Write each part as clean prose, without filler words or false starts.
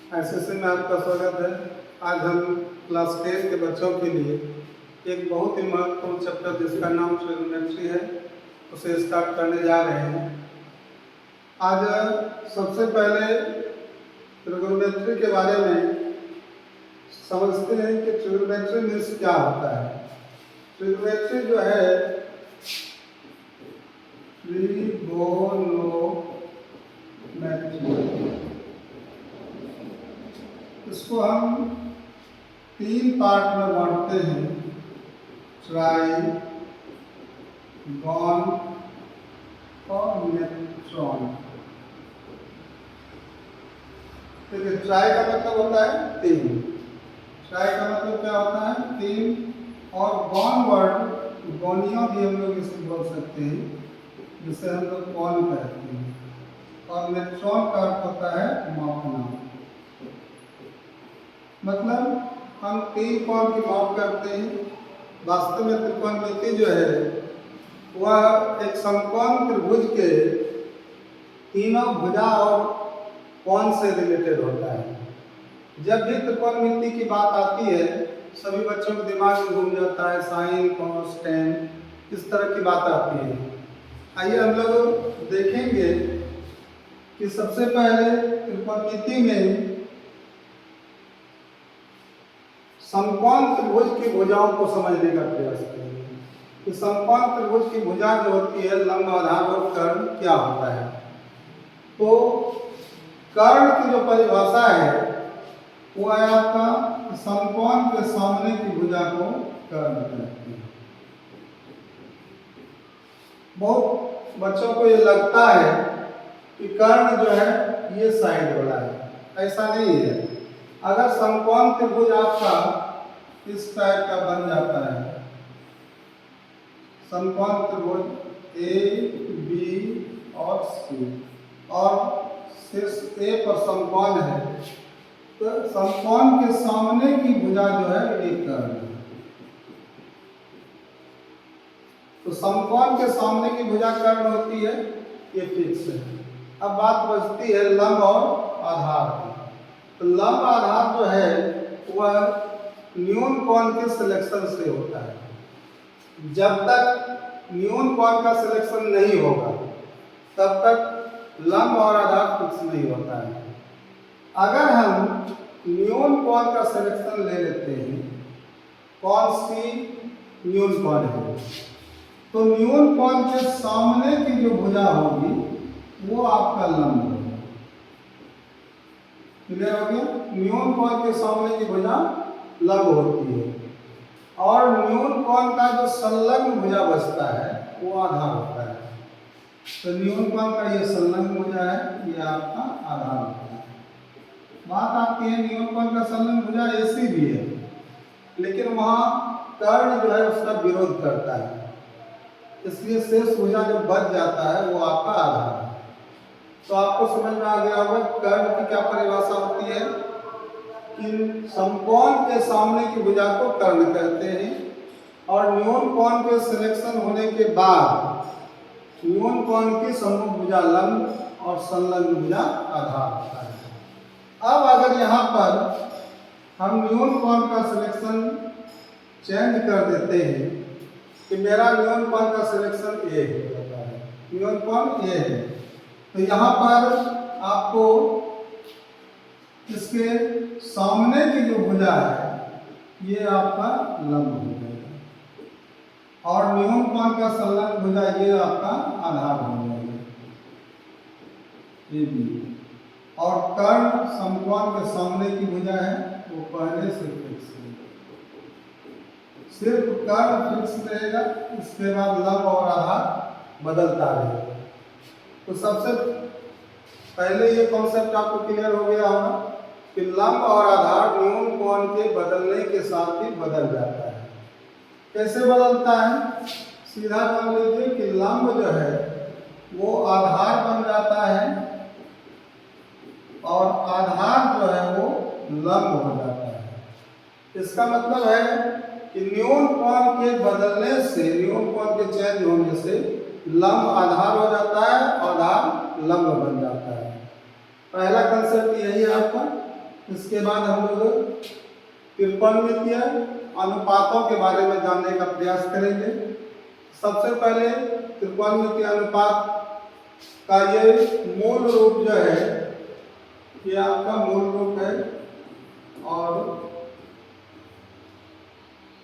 SSC में आपका स्वागत है। आज हम क्लास 10 के बच्चों के लिए एक बहुत ही महत्वपूर्ण चैप्टर जिसका नाम ट्रिग्नोमेट्री है उसे स्टार्ट करने जा रहे हैं। आज सबसे पहले ट्रिग्नोमेट्री के बारे में समझते हैं कि ट्रिग्नोमेट्री मीन्स क्या होता है। ट्रिग्नोमेट्री जो है ट्रिगोनोमेट्री, इसको हम 3 पार्ट में बांटते हैं, ट्राइगोन और मेट्रॉन। देखिए, ट्राई का मतलब होता है 3, ट्राई का मतलब क्या होता है 3, और गॉन वर्ड गोनिया भी हम लोग इसे बोल सकते हैं, जिसे हम लोग कौन कहते हैं, और मेट्रॉन का अर्थ होता है मापना। मतलब हम 3 कोण की माप करते हैं। वास्तव में त्रिकोणमिति जो है वह एक समकोण त्रिभुज के तीनों भुजा और कोण से रिलेटेड होता है। जब भी त्रिकोणमिति की बात आती है सभी बच्चों के दिमाग में घूम जाता है साइन कॉस टेन, इस तरह की बात आती है। आइए हम लोग देखेंगे कि सबसे पहले त्रिकोणमिति में समकोण त्रिभुज की भुजाओं को समझने का प्रयास करेंगे कि समकोण त्रिभुज की भुजा जो होती है लंब, आधार और कर्ण क्या होता है। तो कर्ण की जो परिभाषा है वो है आपका समकोण के सामने की भुजा को कर्ण कहते हैं। बहुत बच्चों को ये लगता है कि कर्ण जो है ये साइड वाला है, ऐसा नहीं है। अगर समकोण त्रिभुज आपका इस टाइप का बन जाता है, समकोण त्रिभुज ए बी और सी, और शीर्ष ए पर समकोण है, तो समकोण के सामने की भुजा जो है ये कर्ण है। तो समकोण के सामने की भुजा कर्ण होती है, ये फिक्स है। अब बात बचती है लंब और आधार की। तो लंब आधार जो है वह न्यून कोण के सिलेक्शन से होता है। जब तक न्यून कोण का सिलेक्शन नहीं होगा तब तक लंब और आधार फिक्स नहीं होता है। अगर हम न्यून कोण का सिलेक्शन ले लेते हैं, कौन सी न्यून कोण है, तो न्यून कोण के सामने की जो भुजा होगी वो आपका लंब होगा। क्लियर हो गया? न्यून कोण के सामने की भुजा लंब होती है, और न्यून कोण का जो संलग्न भुजा बचता है वो आधार होता है। तो न्यून कोण का ये संलग्न भुजा है, ये आपका आधार होता है। बात आती है न्यून कोण का संलग्न भुजा ऐसी भी है, लेकिन वहाँ कर्ण जो है उसका विरोध करता है, इसलिए शेष भुजा जो बच जाता है वो आपका आधार है। तो आपको समझ में आ गया होगा कर्ण की क्या परिभाषा होती है कि समकोण के सामने की भुजा को कर्ण कहते हैं, और न्यून कोण के सिलेक्शन होने के बाद न्यून कोण की सम्मुख भुजा लंब और संलग्न भुजा आधार होता है। अब अगर यहाँ पर हम न्यून कोण का सिलेक्शन चेंज कर देते हैं कि मेरा न्यून कोण का सिलेक्शन ए होता है, न्यून कोण ए है, तो यहाँ पर आपको इसके सामने की जो भुजा है ये आपका लंब हो जाएगा, और न्यून कोण का संलग्न भुजा ये आपका आधार हो जाएगा ए बी, और कर्ण समकोण के सामने की भुजा है वो पहले से फिक्स है। सिर्फ कर्ण फिक्स रहेगा, इसके बाद लंब और आधार बदलता रहेगा। तो सबसे पहले ये कॉन्सेप्ट आपको क्लियर हो गया होगा कि लंब और आधार न्यून कोण के बदलने के साथ ही बदल जाता है। कैसे बदलता है? सीधा मान लीजिए कि लंब जो है वो आधार बन जाता है, और आधार जो है वो लंब हो जाता है। इसका मतलब है कि न्यून कोण के बदलने से, न्यून कोण के चेंज होने से लंब आधार हो जाता है, आधार लंब बन जाता है। पहला कंसेप्ट यही है आपका इसके बाद हम लोग त्रिकोणमितीय अनुपातों के बारे में जानने का प्रयास करेंगे। सबसे पहले त्रिकोणमितीय अनुपात का ये मूल रूप जो है, ये आपका मूल रूप है, और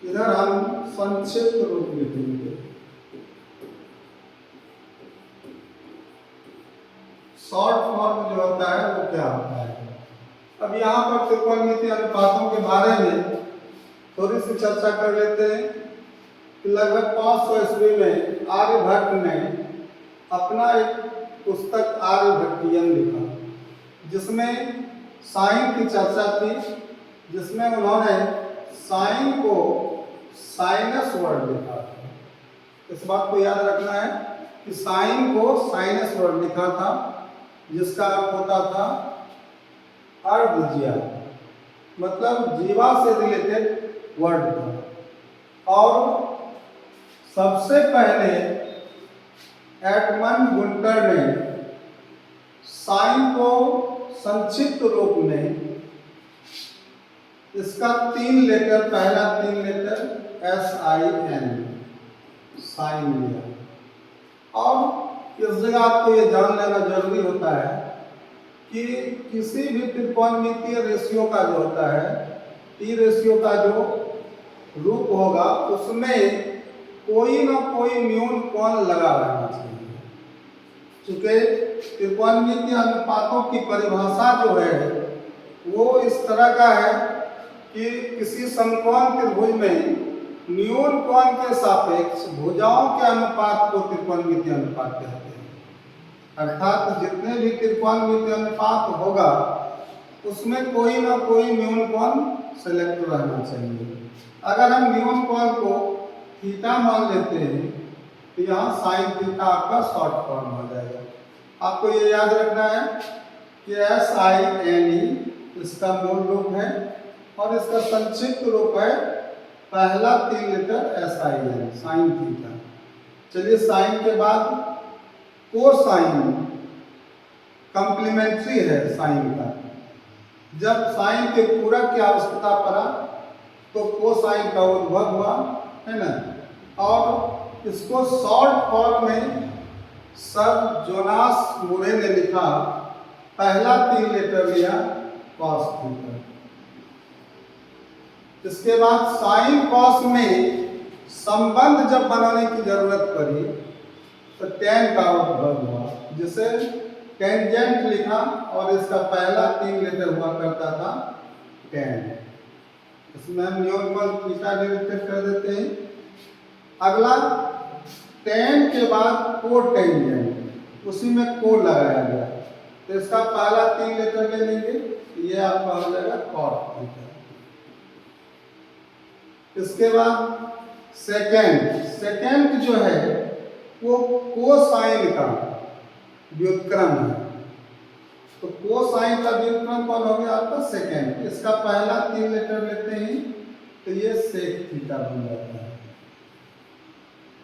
इधर हम संक्षिप्त रूप लिखेंगे। शॉर्ट फॉर्म जो होता है वो क्या होता है। अब यहाँ पर त्रिकोणमितीय अनुपातों के बारे में थोड़ी सी चर्चा कर लेते हैं कि लगभग 500 ईस्वी में आर्यभट्ट ने अपना एक पुस्तक आर्यभट्टियन लिखा, जिसमें साइन की चर्चा थी, जिसमें उन्होंने साइन को साइनस वर्ड लिखा था। इस बात को याद रखना है कि साइन को साइनस वर्ड लिखा था, जिसका अर्थ होता था अर्धजीवा, मतलब जीवा से रिलेटेड वर्ड था। और सबसे पहले एडमंड गुंटर ने साइन को संक्षिप्त रूप में इसका 3 लेटर, पहला 3 लेटर SIN साइन लिया। और इस जगह आपको ये जान लेना जरूरी होता है कि किसी भी त्रिकोणमितीय रेशियो का जो होता है, टी रेशियो का जो रूप होगा, उसमें कोई ना कोई न्यून कोण लगा रहना चाहिए। चूंकि त्रिकोणमितीय अनुपातों की परिभाषा जो है वो इस तरह का है कि किसी समकोण त्रिभुज में न्यून कोण के सापेक्ष भुजाओं के अनुपात को त्रिकोणमितीय अनुपात कहते हैं। अर्थात जितने भी त्रिकोणमितीय अनुपात होगा उसमें कोई ना कोई न्यून कोण सेलेक्ट रहना चाहिए। अगर हम न्यून कोण को थीटा मान लेते हैं तो यहाँ साइन थीटा आपका शॉर्ट फॉर्म हो जाएगा। आपको ये याद रखना है कि SINE इसका मूल रूप है और इसका संक्षिप्त रूप है पहला 3 लेटर SIN, साइन थीटा। चलिए, साइन के बाद कोसाइन कंप्लीमेंट्री है साइन का। जब साइन के पूरक की आवश्यकता पड़ा तो कोसाइन का उद्भव हुआ, है ना। और इसको शॉर्ट फॉर्म में सर जोनास मुरे ने लिखा, पहला 3 लेटर लिया कॉस थीटा। इसके बाद साइन कॉस में संबंध जब बनाने की जरूरत पड़ी तो tan का उद्भव हुआ, जिसे टेंजेंट लिखा, और इसका पहला 3 लेटर हुआ करता था tan। इसमें हम न्यून कोण थीटा निरूपित कर देते हैं। अगला tan के बाद कोटेंजेंट, उसी में को लगाया गया, तो इसका पहला 3 लेटर ले लेंगे, ये आपका हो जाएगा cot थीटा। इसके बाद सेकेंड जो है वो कोसाइन का व्युत्क्रम है। तो कोसाइन का व्युत्क्रम कौन हो गया आपका सेकेंड। इसका पहला 3 लेटर लेते हैं तो ये सेक थीटा बन जाता है।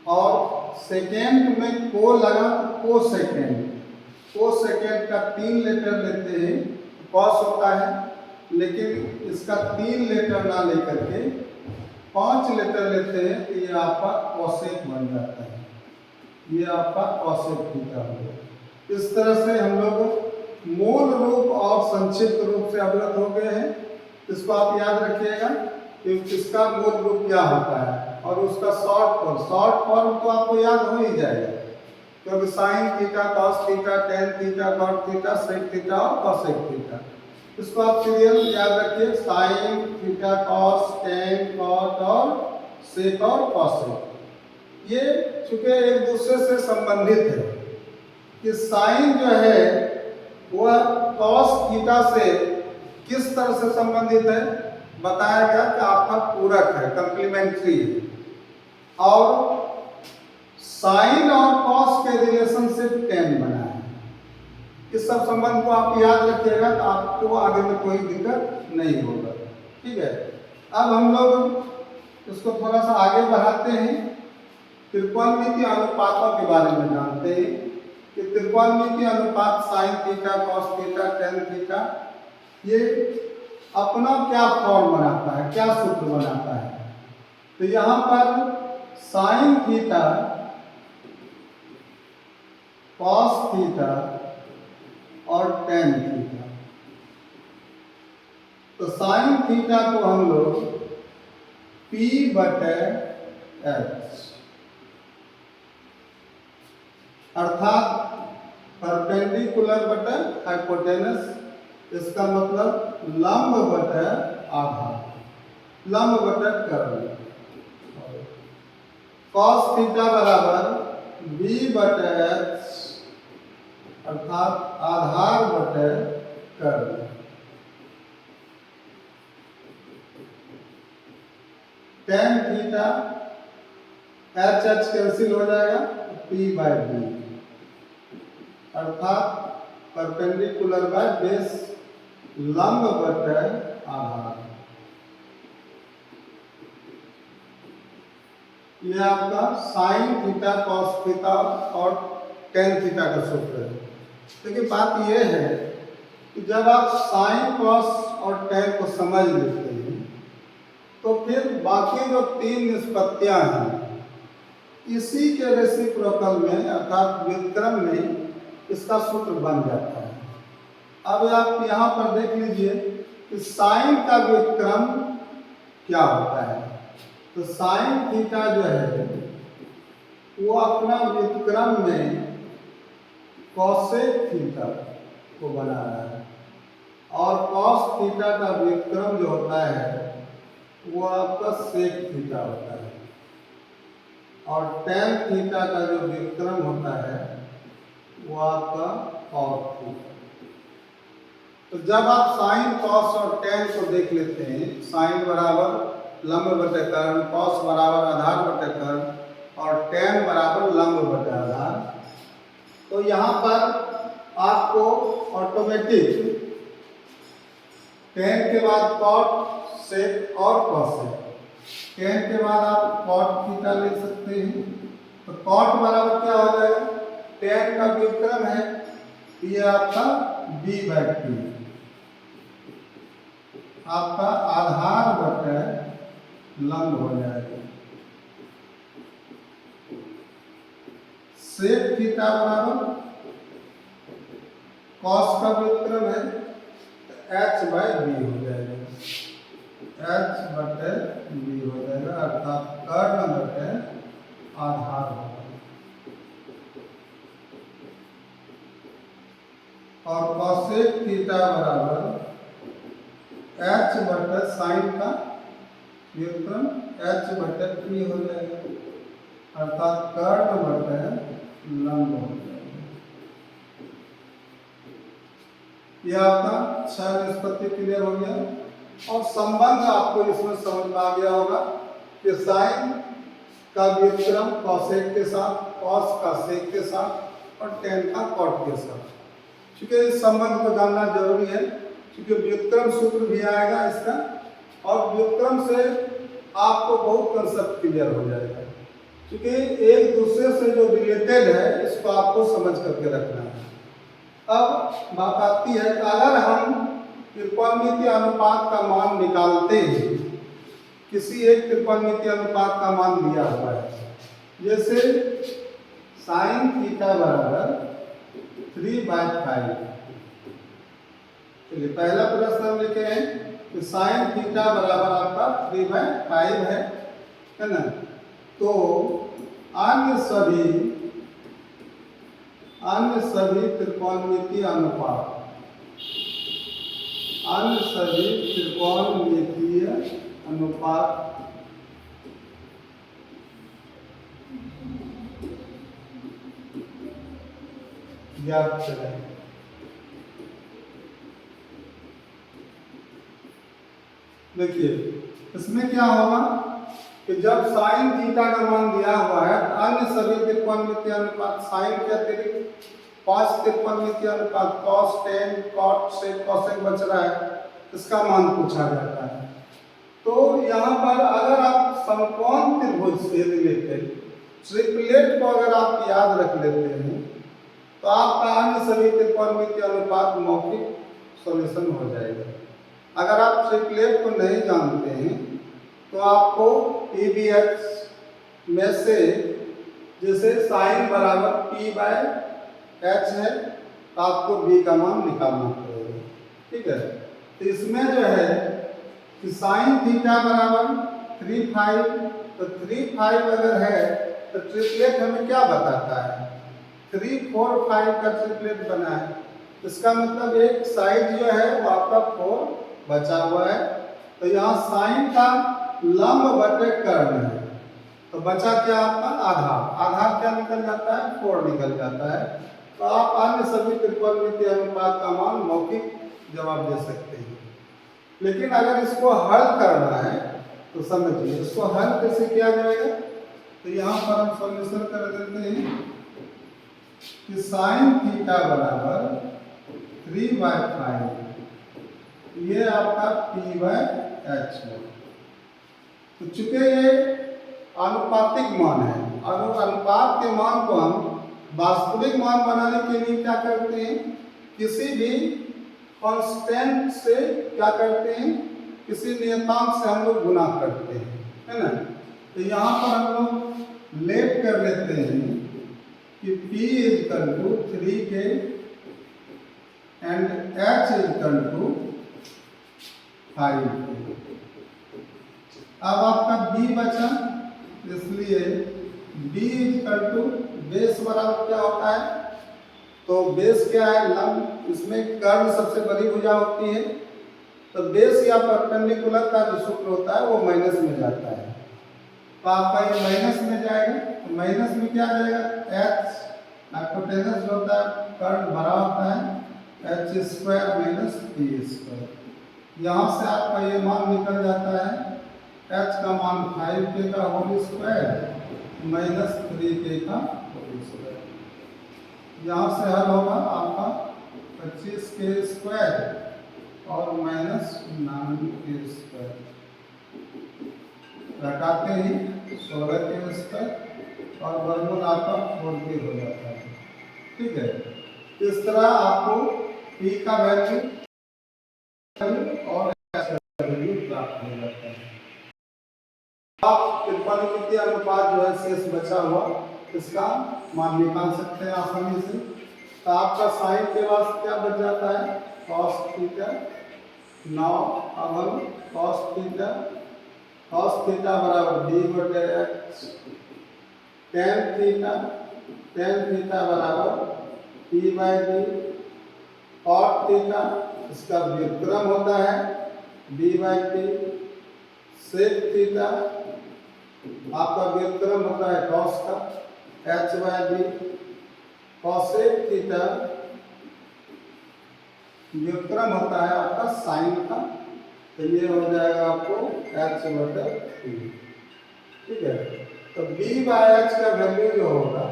और सेकेंड में को लगा तो कोसेकेंड का 3 लेटर लेते हैं, कॉस होता है, लेकिन इसका 3 लेटर ना लेकर के 5 लेटर लेते हैं तो ये आपका कॉसेक बन जाता है। ये आपका कॉसेक थीटा हो गया। इस तरह से हम लोग मूल रूप और संक्षिप्त रूप से अवगत हो गए हैं। इसको आप याद रखिएगा कि इसका मूल रूप क्या होता है और उसका शॉर्ट फॉर्म तो आपको याद हो ही जाएगा, क्योंकि sine theta, cos theta, tan theta, cot theta, sec theta और कॉसेक थीटा। इसको आप सीरियल याद रखिए, sine theta, cos, tan, cot और सेक और कॉसेक। ये चूंकि एक दूसरे से संबंधित है कि साइन जो है वह कॉस थीटा से किस तरह से संबंधित है, बताया गया कि आपका पूरक है, कंप्लीमेंट्री है। और साइन और कॉस के रिलेशनशिप टेन बना है। इस सब संबंध को आप याद रखिएगा तो आपको आगे में कोई दिक्कत नहीं होगा। ठीक है, अब हम लोग इसको थोड़ा सा आगे बढ़ाते हैं, त्रिकोणमितीय अनुपातों के बारे में जानते हैं कि त्रिकोणमितीय अनुपात sign theta, cos theta, tan theta, ये अपना क्या फॉर्म बनाता है, क्या सूत्र बनाता है। तो यहाँ पर साइन थीटा कॉस थीटा और टेन थीटा। तो साइन थीटा को हम लोग P बटे H अर्थात परपेंडिकुलर बटे हाइपोटेनस, इसका मतलब लंब बटे आधार, लंब बटे कर्ण। कॉस थीटा बराबर B बटे H अर्थात आधार बटे कर्ण। Tan theta H H cancel हो जाएगा, P बाय B अर्थात परपेंडिकुलर बाय बेस, लंब बटे आधार। यह आपका साइन थीटा कॉस थीटा और टेन थीटा का सूत्र है। देखिए बात यह है कि जब आप साइन कॉस और टेन को समझ लेते हैं तो फिर बाकी जो तीन निष्पत्तियां हैं इसी के रेसिप्रोकल में अर्थात व्युत्क्रम में इसका सूत्र बन जाता है। अब आप यहाँ पर देख लीजिए कि साइन का व्युत्क्रम क्या होता है। तो साइन थीटा जो है वो अपना व्युत्क्रम में कॉसेक थीटा को बना रहा है और कॉस थीटा का व्युत्क्रम जो होता है वो आपका सेक थीटा होता है और टेन थीटा का जो व्युत्क्रम होता है वो आपका कॉस थीटा। तो जब आप साइन कॉस और टेन को देख लेते हैं, साइन बराबर लंब बटे कर्ण, कॉस बराबर आधार बटे कर्ण और टेन बराबर लंब बटे आधार, तो यहाँ पर आपको ऑटोमेटिक टेन के बाद कॉट सेक और कॉसेक, टेन के बाद आप कॉट थीटा ले सकते हैं। तो कॉट बराबर क्या हो जाएगा, टेन का व्युत्क्रम है ये आपका B बाय T आपका आधार बटे लंब हो जाएगा। सेक थीटा बराबर कॉस का व्युत्क्रम है H बाय B हो जाएगा, H बटे B हो जाएगा अर्थात कर्ण बटे आधार होगा। और कॉसेक थीटा बराबर H बटे साइन का व्युत्क्रम H बटे P हो जाएगा अर्थात कर्ण बटे लंब हो जाएगा। यह आपका 6 निष्पत्ति क्लियर हो गया और संबंध आपको इसमें समझ में आ गया होगा कि साइन का व्युत्क्रम कॉसेक के साथ, कॉस का सेक के साथ और टेन का कॉट के साथ। क्योंकि इस संबंध को जानना जरूरी है क्योंकि व्युत्क्रम सूत्र भी आएगा इसका और व्युत्क्रम से आपको बहुत कंसेप्ट क्लियर हो जाएगा क्योंकि एक दूसरे से जो रिलेटेड है इसको आपको समझ करके रखना है। अब बात आती है कि अगर हम त्रिकोणमितीय अनुपात का मान निकालते हैं, किसी एक त्रिकोणमितीय अनुपात का मान दिया हुआ है, जैसे साइन थीटा बराबर 3/5। चलिए पहला प्रश्न हम लिखे हैं कि साइन थीटा बराबर आपका 3/5 है ना। तो अन्य सभी त्रिकोणमितीय अनुपात, अन्य सभी त्रिकोणमितीय अनुपात ज्ञात करें। देखिए इसमें क्या होगा कि जब साइन थीटा का मान दिया हुआ है तो अन्य सभी त्रिकोणमितीय अनुपात साइन के अतिरिक्त 5 त्रिकोणमितीय अनुपात कॉस, टेन, कॉट, सेक, कॉसेक बच रहा है, इसका मान पूछा जाता है। तो यहाँ पर अगर आप समकोण त्रिभुज से रिलेटेड ट्रिपलेट को अगर आप याद रख लेते हैं तो आपका अन्य सभी त्रिकोणमितीय अनुपात मौखिक सॉल्यूशन हो जाएगा। अगर आप ट्रिपलेट को नहीं जानते हैं तो आपको PBH में से जैसे साइन बराबर P/H है तो आपको B का मान निकालना पड़ेगा। ठीक है, तो इसमें जो है कि साइन थीटा बराबर 3 5, तो 3 5 अगर है तो ट्रिपलेट हमें क्या बताता है, 3 4 5 का ट्रिपलेट बना है। इसका मतलब एक साइड जो है वो आपका 4 बचा हुआ है, तो यहाँ साइन का लंब बटे कर्ण है, तो बचा क्या आपका आधार। आधार क्या निकल जाता है, 4 निकल जाता है। तो आप अन्य सभी त्रिकोणमितीय अनुपात का मान मौखिक जवाब दे सकते हैं। लेकिन अगर इसको हल करना है तो समझिए इसको हल कैसे किया जाएगा। तो यहाँ पर हम सॉल्यूशन कर देते हैं कि साइन थीटा बराबर 3/5, ये आपका P/H है। तो चूंकि ये आनुपातिक मान है, अनुपात के मान को हम वास्तविक मान बनाने के लिए क्या करते हैं, किसी भी कांस्टेंट से क्या करते हैं, किसी नियतांक से हम लोग गुना करते हैं, है ना। तो यहाँ पर हम लोग लेट कर लेते हैं कि P = 3K and H = 5K। अब आपका B बचा, इसलिए B = बेस बराबर क्या होता है, तो बेस क्या है, लंब। इसमें कर्ण सबसे बड़ी भुजा होती है, तो बेस या परपेंडिकुलर का जो सूत्र होता है वो माइनस में जाता है, तो आपका ये माइनस में जाएगा। तो माइनस में क्या जाएगा, H हाइपोटेनस जो होता है कर्ण भरा होता है, H² - P²। यहाँ से आपका ये मान निकल जाता है, H का मान 5K का होल स्क्वायर माइनस 3K का होल स्क्वायर। यहाँ से हल होगा आपका 25K² और माइनस 9K², घटाते ही 16K² और वर्गमूल आपका 4K हो जाता है। ठीक है, इस तरह आपको P का वैल्यू और H का वैल्यू प्राप्त हो जाता है। आप त्रिकोणमितीय अनुपात जो है शेष बचा हुआ इसका मान निकाल सकते हैं आसानी से। तो आपका साइन के बाद क्या बच जाता है, cos थीटा 9। अब हम cos थीटा बराबर B/H, tan थीटा बराबर P/B, cot थीटा इसका व्युत्क्रम होता है B/P, sec थीटा आपका व्युत्क्रम होता है cos का H/B, cosec थीटा व्युत्क्रम होता है आपका साइन का, तो ये हो जाएगा आपको H/P। ठीक है, तो B/H का वैल्यू जो होगा,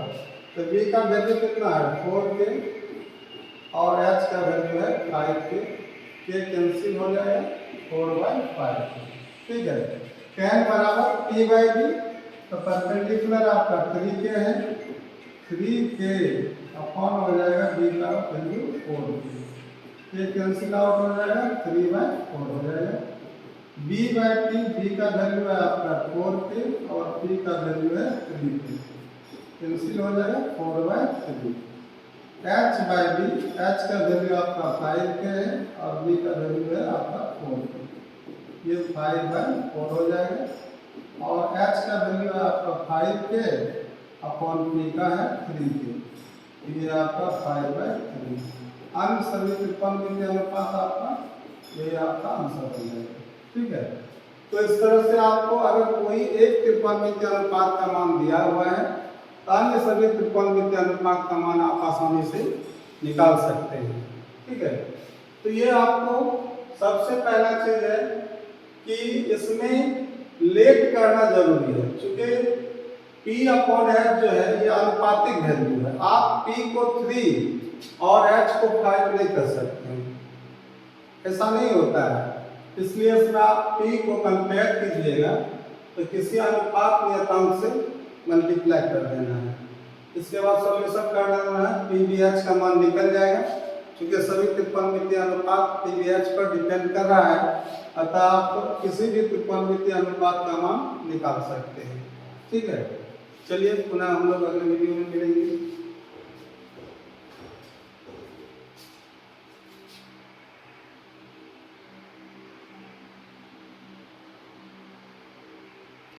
तो B का वैल्यू कितना है 4K और H का वैल्यू है 5K, K कैंसिल हो जाएगा 4/5। ठीक है, tan बराबर P/B, तो परपेंडिकुलर आपका 3K है, 3K अपॉन हो जाएगा B का वैल्यू 4K, ये कैंसिल आउट हो जाएगा 3/4 हो जाएगा। B/P, B का वैल्यू है आपका 4K और P का वैल्यू है 3K, कैंसिल हो जाएगा 4/3। H/B, H का वैल्यू आपका 5K है और B का वैल्यू है आपका 4K, ये 5/4 हो जाएगा। और H का वैल्यू है आपका 5K अपॉन P का है 3K, ये आपका 5/3। अन्य सभी त्रिकोणमितीय अनुपात आपका ये आपका आंसर बन जाएगा। ठीक है, तो इस तरह से आपको अगर कोई एक त्रिकोणमितीय अनुपात का मान दिया हुआ है तो अन्य सभी त्रिकोणमितीय अनुपात का मान आप आसानी से निकाल सकते हैं। ठीक है, तो ये आपको सबसे पहला चीज है कि इसमें लेट करना जरूरी है, क्योंकि P/H जो है ये अनुपातिक वैल्यू है। आप P को 3 और H को 5 नहीं कर सकते हैं, ऐसा नहीं होता है। इसलिए इसमें आप P को कंपेयर कीजिएगा तो किसी अनुपात नियतांक से मल्टीप्लाई कर देना है, इसके बाद सॉल्यूशन कर देना है, PBH का मान निकल जाएगा। चूंकि सभी त्रिकोणमितीय अनुपात TVH पर डिपेंड कर रहा है, अतः आप किसी भी त्रिकोणमितीय अनुपात का मान निकाल सकते हैं। ठीक है, चलिए पुनः हम लोग अगले वीडियो में मिलेंगे।